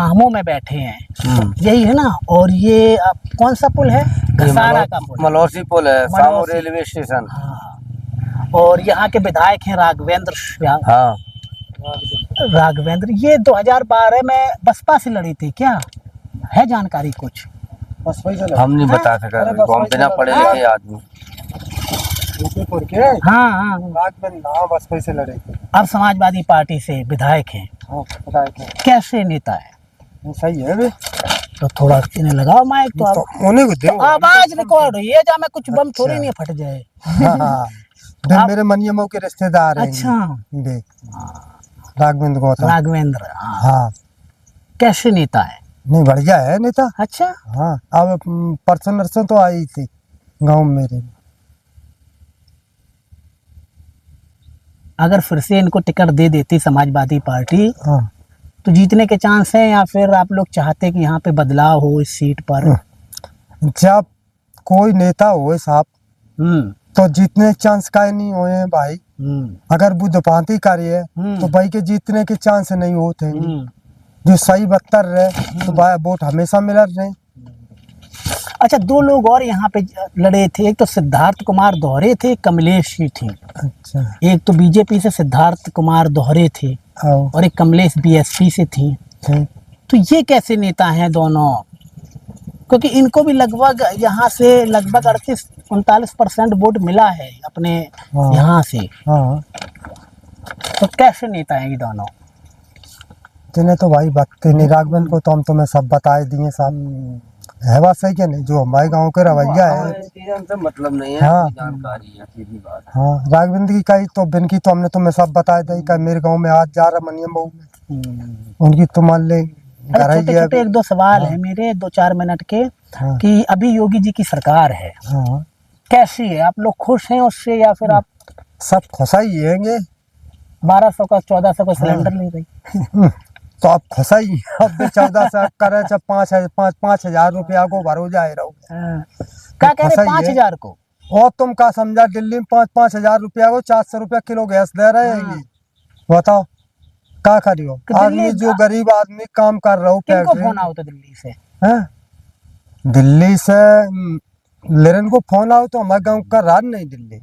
आमों में बैठे हैं, यही है ना। और ये कौन सा पुल है? घसारा का पुल, मलौसी पुल है, सामो मलौसी। Railway station. हाँ। और यहाँ के विधायक हैं राघवेंद्र। हाँ, राघवेंद्र, ये 2012 में बसपा से लड़ी थी क्या? है जानकारी कुछ? हम नहीं बता सका, हम बिना पढ़े लिखे आदमी। हाँ हाँ, बसपा से लड़े थे। अब समाजवादी पार्टी से विधायक हैं। कैसे नेता है? सही है भी। तो थोड़ा इन्हें लगाओ माइक, तो आप उन्हीं को दो। आवाज रिकॉर्ड हुई है, जहाँ में कुछ बम थोड़ी नहीं फट जाए। हाँ, मेरे मनियमो के रिश्तेदार हैं। अच्छा, राघवेंद्र गौतम। राघवेंद्र, हाँ। कैसे नेता है? नहीं, बढ़िया है नेता। अच्छा। हाँ, अब परसों नरसों तो आई थी गाँव मेरे। अगर फिर से इनको टिकट दे देती समाजवादी पार्टी, हाँ, तो जीतने के चांस हैं, या फिर आप लोग चाहते कि यहाँ पे बदलाव हो इस सीट पर? जब कोई नेता हो साहब, तो जीतने चांस का नहीं हुए हैं भाई। अगर वो दुपांती कार्य है तो भाई के जीतने के चांस नहीं होते। जो सही बदतर रहे तो भाई वोट हमेशा मिल रहे। अच्छा, दो लोग और यहाँ पे लड़े थे, एक तो सिद्धार्थ कुमार दोहरे थे, कमलेश जी थी। अच्छा। एक तो बीजेपी से सिद्धार्थ कुमार दोहरे थे और एक कमलेश बीएसपी से थी। तो ये कैसे नेता हैं दोनों? क्योंकि इनको भी लगभग यहाँ से लगभग 38-39% वोट मिला है अपने यहाँ से। तो कैसे नेता हैं ये दोनों? जिन्हें तो भाई भक्ति नहीं, राघवेंद्र को तो हम तुम्हें सब बताए दिए साहब। है बात सही क्या नहीं? जो हमारे गांव के रवैया है, मतलब नहीं है। हाँ, जानकारी है, सीधी बात। हाँ, राघवेंद्र की कही तो बिन की तो हमने तुम्हें सब बताए थे कि मेरे गांव में आज जा रहा मनियम बहू में। उनकी तो मान ले छोटे छोटे 1-2 सवाल है मेरे, 2-4 मिनट के। कि अभी योगी जी की सरकार है, कैसी है? आप लोग खुश हैं उससे, या फिर आप? सब खुशा ही हैंगे। 1200 का 1400 का सिलेंडर ले रही। तो आप खुशा ही। अब 1400 करे, जब 5,000 रुपया को भरो जाए रहो। क्या कह रहे 5,000 को? और तुम का समझा, दिल्ली में 5,000 रुपया को 400 रुपया किलो गैस दे रहे हैं। बताओ क्या करी हो? आदमी जो गरीब आदमी काम कर रहा हो। किनको फोन आओ तो दिल्ली से? दिल्ली से लेरन को फोन आओ तो हमारे गांव का राज नहीं। दिल्ली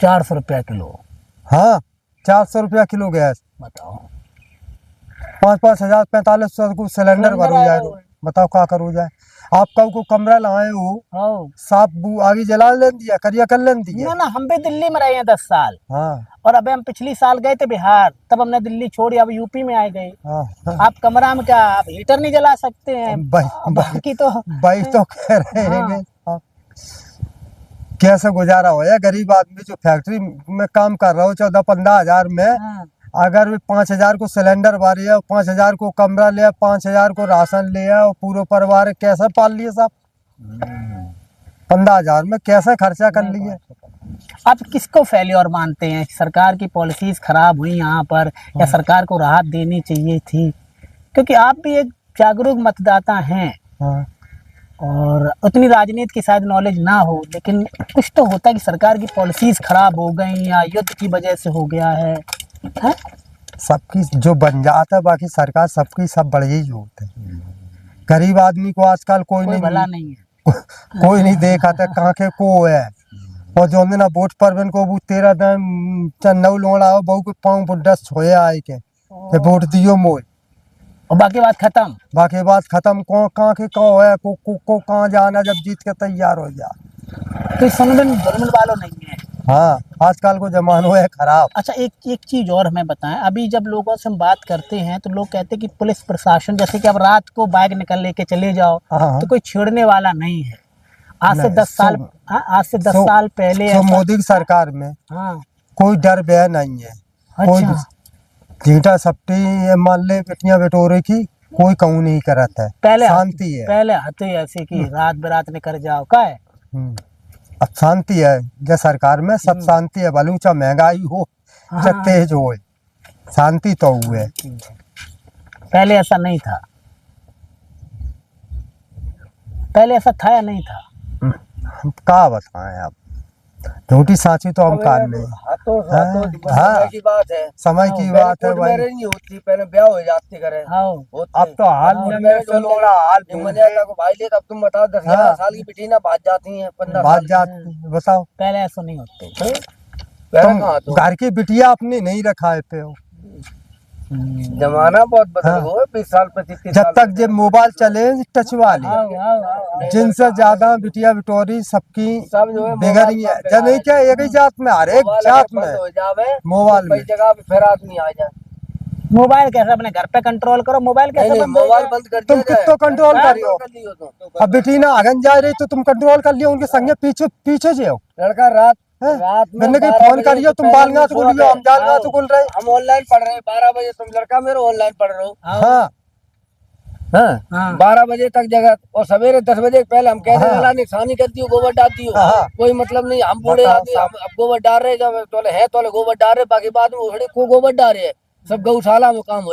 400 रुपया किलो। हाँ, 400 रुपया किलो गैस। बताओ, 5,000 4500 को सिलेंडर भरो जाए। बताओ क्या करो जाए? आपका को कमरा लाए हो, साफ बू आगे जला लेन दिया, करिया कर लेन दिया। ना, हम भी दिल्ली में रहे हैं 10 साल। हाँ। और अबे हम पिछली साल गए थे बिहार, तब हमने दिल्ली छोड़ी, अब यूपी में आ गए। आप कमरा में क्या आप हीटर नहीं जला सकते हैं? बाकी तो भाई तो कह रहे हैं कैसे गुजारा हो या गरीब आदमी जो फैक्ट्री में काम कर रहा हो 14-15 हजार में। अगर 5,000 को सिलेंडर भरे, 5,000 को कमरा लिया, 5,000 को राशन लिया और पूरा परिवार कैसे पाल लिए साहब? 15,000 में कैसे खर्चा कर लिए? आप किसको फेल्योर मानते हैं? सरकार की पॉलिसीज खराब हुई यहाँ पर, या सरकार को राहत देनी चाहिए थी? क्योंकि आप भी एक जागरूक मतदाता हैं। और उतनी राजनीति की शायद नॉलेज ना हो, लेकिन कुछ तो होता है कि सरकार की पॉलिसीज खराब हो गई या युद्ध की वजह से हो गया है। सबकी जो बन जाता है, बाकी सरकार सबकी सब बढ़िया ही होते हैं। गरीब आदमी को आजकल कोई भला नहीं है। कोई नहीं देखा था कहाँ के को है। और जो ना वोट पर बन को वो 13 दिन 9 लोड़ा हो बहु के पाँव पर 10 छोया आए के वोट दियो मोए, और बाकी बात खत्म। बाकी बात खत्म। को कहाँ के को है को कहाँ जाना जब जीत के तैयार हो जा। कोई समझन वालों नहीं है। हाँ, आजकल को जमाना है खराब। अच्छा, एक चीज और हमें बताएं, अभी जब लोगों से हम बात करते हैं तो लोग कहते हैं कि पुलिस प्रशासन, जैसे कि अब रात को बाइक निकल लेके चले जाओ तो कोई छेड़ने वाला नहीं है। आज से 10 साल पहले मोदी की सरकार में कोई डर भय नहीं है। कोई झींटा सप्टी मान ले बेटियां बेटोरे की कोई कहूँ नहीं करता है। पहले शांति है। पहले हते ऐसे की रात बेरात निकल जाओ का है। अब शांति है। जय सरकार में सब शांति है। बलूचा महंगाई हो या तेज हो, शांति तो हुए। पहले ऐसा नहीं था। पहले ऐसा था या नहीं था? क्या बताएं आप, झूठी साची तो हम कार नहीं। तो हाँ, समय की बात है, समय की बात है भाई। नहीं होती, पहले ब्याह हो जाते करे। अब तो हाल भाई ले, अब तुम बताओ 10-11 साल की बेटी ना भाग जाती है, 15 बात साल जात बताओ, पहले ऐसा नहीं होते। तुम घर की बिटिया अपनी नहीं रखा पे हो। जमाना बहुत बदल गया, 20 साल 25 जब तक जब मोबाइल चले टच वाली, जिनसे ज्यादा बिटिया बिटोरी सबकी सब जो है बेगरी है। जब नहीं क्या एक ही जात में, हर एक जात में हो जावे मोबाइल में जगह पे फिर आदमी आ जाए। मोबाइल कैसे अपने घर पे कंट्रोल करो, मोबाइल कैसे बंद मोबाइल बंद कर तुम कितो कंट्रोल कर रही हो। तो अब बेटी ना आगन जा रही तो तुम कंट्रोल कर लियो, उनके संगे पीछे पीछे जाओ। लड़का रात मैंने कहीं फोन करियो, तुम बालगा तो बोलियो, हम जालगा तो बोल रहे, हम ऑनलाइन पढ़ रहे हैं 12 बजे, तुम लड़का मेरे ऑनलाइन पढ़ रहे हो। हाँ 12 बजे तक जगह, और सवेरे 10 बजे पहले हम कहते हैं नुकसानी करती हो, गोबर डालती हो, कोई मतलब नहीं। हम बूढ़े आदमी हम गोबर डाल रहे, जब तोले है तोले गोबर डाल रहे, बाकी बाद में को गोबर डाल रहे हैं, सब गौशाला में काम हो।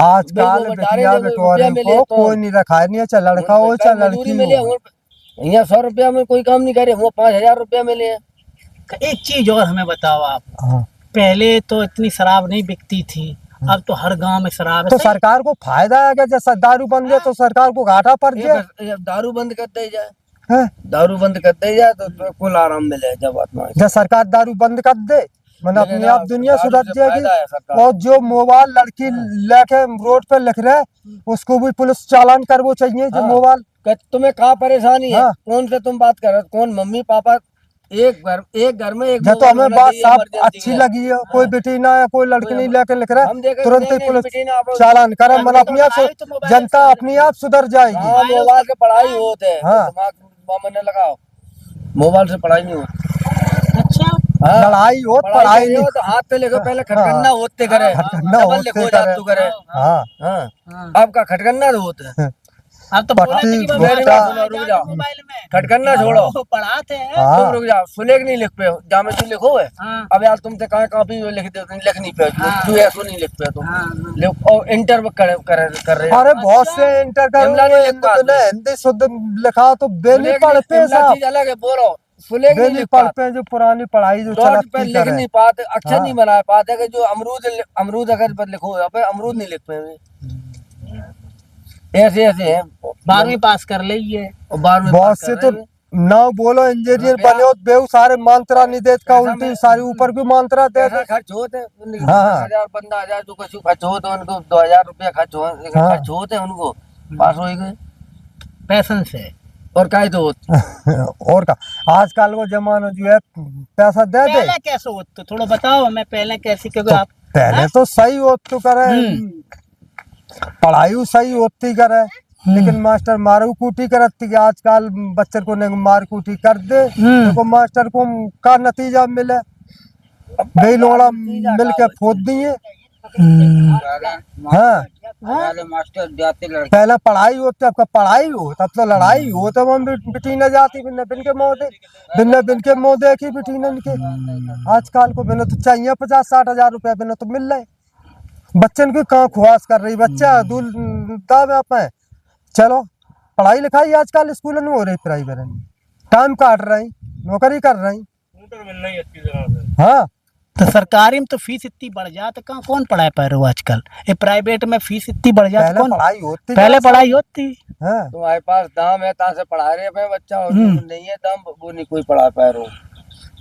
आजकल बिटिया बिटोरे को कोई नहीं रखा है, नहीं चाहे लड़का हो चाहे लड़की हो। यहाँ 100 रुपया में कोई काम नहीं करे, वो 5000 रुपया मिले। एक चीज और हमें बताओ आप, पहले तो इतनी शराब नहीं बिकती थी, अब तो हर गांव में शराब है। तो सरकार को फायदा है, जैसा दारू बंद है तो सरकार को घाटा पड़ जाए। दारू बंद कर दे जाए, दारू बंद कर दे जाए तो कुल आराम मिले। जब सरकार दारू बंद कर दे, मैंने अपने आप दुनिया सुधर जाएगी। और जो मोबाइल लड़की लेके रोड पे लिख रहे, उसको भी पुलिस चालान करवो चाहिए। जो मोबाइल तुम्हें कहाँ परेशानी है, कौन से तुम बात कर रहे हो, कौन मम्मी पापा एक घर में एक। तो हमें बात साफ अच्छी लगी है, कोई बेटी ना है, कोई लड़की नहीं लेके लिख रहा है, तुरंत ही पुलिस चालान करे। मतलब अपने आप जनता अपने आप सुधर जाएगी। मोबाइल से पढ़ाई होते है, दिमाग लगाओ, मोबाइल से पढ़ाई नहीं होती। अच्छा, लड़ाई हो पढ़ाई नहीं तो हाथ पे लिखो, पहले खटकन्ना होते करे, अब का खटकन्ना होते। अब तो खटकन्ना छोड़ो, पढ़ाते हैं। तुम रुक जाओ, सुलेख नहीं लिख पे हो, जामे तू लिखो है। अब यार तुमसे कहा कॉपी लिख दे, लिख नहीं पे, तू ऐसो नहीं लिख पे तुम। और इंटर कर रहे। अरे बहुत से इंटर कर हिंदी शुद्ध लिखा तो बेली पढ़ पे अलग है, बोलो सुलेख नहीं लिख पाते, जो पुरानी पढ़ाई जो पे लिख नहीं पाते, अक्षर नहीं बना पाते। कि जो अमरूद अगर लिखो, अमरूद नहीं लिख पे। ऐसे है 12वीं पास कर ली है, बहुत से तो ना बोलो इंजीनियर बने हो, बेहू सारे मांत्रा नहीं देत का, उल्टी सारी ऊपर की मांत्रा दे। खर्च होते 10,000-15,000 जो कुछ खर्च होते, उनको 2,000 रुपया खर्च होते उनको, पास हो गए पैसन से। और का तो और का आजकल वो जमाना जो है पैसा दे दे। पहले कैसे होते थोड़ा बताओ हमें, पहले कैसी, क्योंकि आप पहले तो सही होत करे, पढ़ाई सही होती करे, लेकिन मास्टर मारू कूटी करती। आजकल बच्चे को ने मार कूटी कर दे तो मास्टर को का नतीजा मिले, बे लोड़ा मिल के फोद दिए। हाँ मास्टर जाते लड़के, पहले पढ़ाई होती, अब पढ़ाई हो तब तो लड़ाई हो, तब हम बिटी न जाती बिन बिन के मुँह देखी बिटी न के। आजकल को बिना तो चाहिए 50-60 हजार रुपया बिना तो मिल रहे। बच्चन की कहाँ ख्वास कर रही, बच्चा दूल दाव आप चलो पढ़ाई लिखाई आजकल स्कूल में हो रही, प्राइवेट टाइम काट रही, नौकरी कर रही। हाँ तो सरकारी में तो फीस इतनी बढ़ जाती, कहाँ कौन पढ़ाई पा रहे हो आजकल। ये प्राइवेट में फीस इतनी बढ़ जाती, कौन पढ़ाई होती, पहले पढ़ाई होती। हाँ तुम्हारे पास दाम है, तासे पढ़ा रहे पे बच्चा, और नहीं है दाम, वो नहीं कोई पढ़ा पा रहे हो।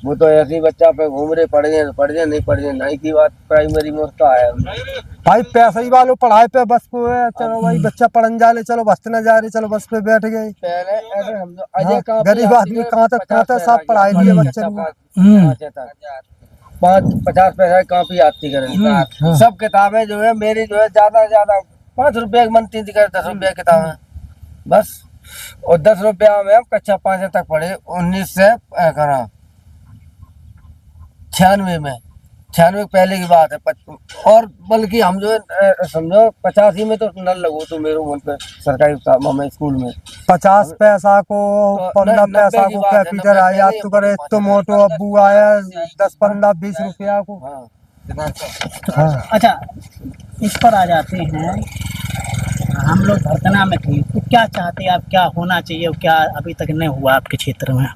वो तो ऐसे ही बच्चा पे घूम रहे, पढ़ जाए नहीं की बात। प्राइमरी में उसका आया भाई, पैसे ही वालों पढ़ाई पे बस को है, चलो भाई बच्चा पढ़ने जा रहे, चलो बस न जा रहे, चलो बस पे बैठ गए। पहले ऐसे हम गरीब आदमी कहाँ तक सब पढ़ाई लिए बच्चे को। 50 पैसा की कॉपी आती करें। सब किताबें जो है मेरी जो है ज्यादा से ज्यादा 5 रुपया की बनती थी, 10 रुपया किताबें बस। और 10 रुपया में हम कक्षा 5 तक पढ़े, 19 से करा 96 में, 96 पहले की बात है। और बल्कि हम जो है समझो 85 में तो नल लगो तो मेरे मन पे सरकारी स्कूल में 50 पैसा को 15 पैसा को कैपिटल आया तो करे, तो मोटो अब्बू आया 10-15-20 रुपया को। अच्छा, इस पर आ जाते हैं, हम लोग भरतना में थे, तो क्या चाहते हैं आप, क्या होना चाहिए, क्या अभी तक नहीं हुआ आपके क्षेत्र में।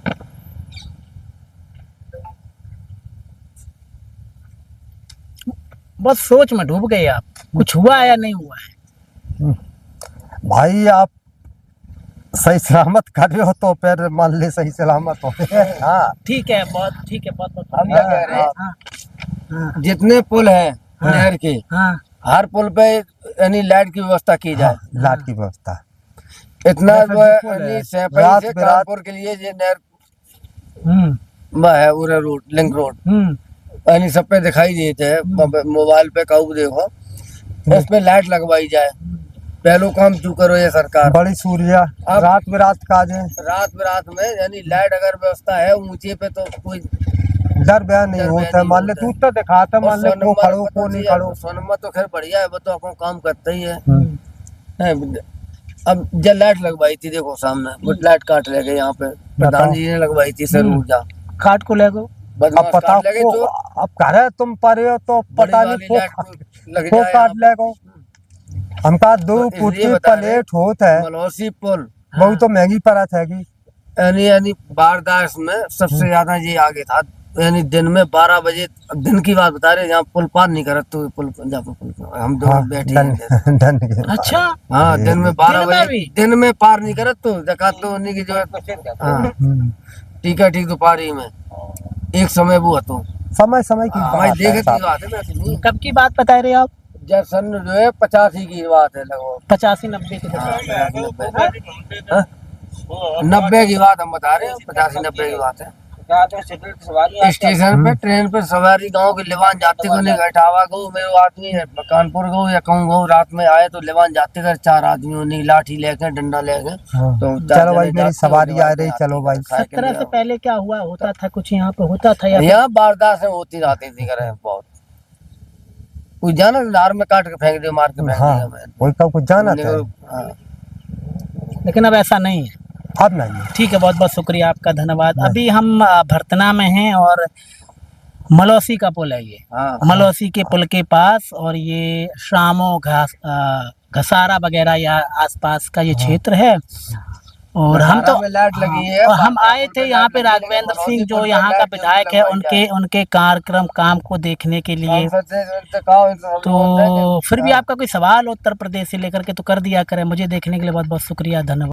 बहुत सोच में डूब गए आप, कुछ हुआ है या नहीं हुआ है? भाई आप सही सलामत कर रहे हो तो फिर मान ले सही सलामत हो। हाँ ठीक है, बहुत ठीक है, बहुत बहुत हम क्या कह रहे हैं, हाँ, हाँ, जितने पुल हैं नहर के, हाँ, हर पुल पे यानी लाइट की व्यवस्था की जाए। लाट की व्यवस्था इतना जैसे जो है जो पुल है, यानी सैंपई रात से बिरात- कानपुर के लिए ये नहर हम्म, वह है, उरे रोड, लिंक रोड, यानी सब पे दिखाई देते हैं, मोबाइल पे काऊ देखो, इसमें लाइट लगवाई जाए। पहलो काम क्यों करो ये सरकार, बड़ी सूर्या अब- रात बिरात काज है, रात बिरात में यानी लाइट अगर व्यवस्था है ऊंचे पे तो कोई डर बयान नहीं डर होता बयान है। नहीं मान ले होता तू तो दिखाता, मान ले को खड़ो को नहीं खड़ो। सोनमा तो खैर बढ़िया है, वो तो अपन काम करते ही है। अब जब लाइट लगवाई थी देखो सामने, वो लाइट काट ले गए यहाँ पे, प्रधान जी ने लगवाई थी सर ऊर्जा, काट को ले गो। अब बदमाश पता काट ले गए को जो अब कह रहे तुम पर हो तो बड़ी पता वाली नहीं लाइट को लग को जाए काट यहाँ ले गो। हमका दो तो इसलिए फुट बता रहे प्लेट होता पे। है, मलौसी पुल बहुत तो महंगी पड़त है की। यानी वारदात में सबसे ज्यादा ये आगे था, यानी दिन में 12 बजे, दिन की बात बता रहे, यहाँ पुल पार नहीं करत तो पुल जहाँ पे पुल हम दो हाँ, बैठे डन हैं। डन के। अच्छा, हाँ दिन में 12 दिन में बजे भी? दिन में पार नहीं करत तो जकात तो उन्हीं की जो है। हाँ ठीक है, ठीक दोपहरी में एक समय वो हतो समय समय की हमारी बात देखे है की साहब। बात है ना, सुनिए। कब की बात बता रहे हो आप? जब सन जो है 85 की बात है लगभग, 85-90 की हाँ, बता। 90 की बात हम बता रहे हैं, 85-90 की बात है। स्टेशन पे ट्रेन पे सवारी गांव के लिवान जाते को नहीं घटावा गो मेरे आदमी है कानपुर गो या कहूँ गो रात में आए तो लिवान जाते कर 4 आदमियों ने लाठी लेके डंडा लेके हाँ। तो चलो भाई मेरी सवारी आ रही, चलो भाई। 17 से पहले क्या हुआ होता था, कुछ यहाँ पे होता था या यहाँ वारदात होती रहती थी करे बहुत, कोई जाना नार में काट के फेंक दिया, मार के फेंक हाँ दिया मैं। कोई का कुछ जाना था, हाँ। लेकिन अब ऐसा नहीं है। अब नहीं। ठीक है, बहुत बहुत शुक्रिया आपका, धन्यवाद। अभी हम भरतना में हैं और मलौसी का पुल है ये, हाँ मलौसी के पुल के पास, और ये शामो घसारा वगैरह या आसपास का ये क्षेत्र है। और हम तो में लाइट लगी है, और हम आए थे यहाँ पे राघवेंद्र सिंह जो यहाँ का विधायक है, उनके कार्यक्रम काम को देखने के लिए। तो फिर भी आपका कोई सवाल उत्तर प्रदेश से लेकर के तो कर दिया करें, मुझे देखने के लिए बहुत बहुत शुक्रिया, धन्यवाद।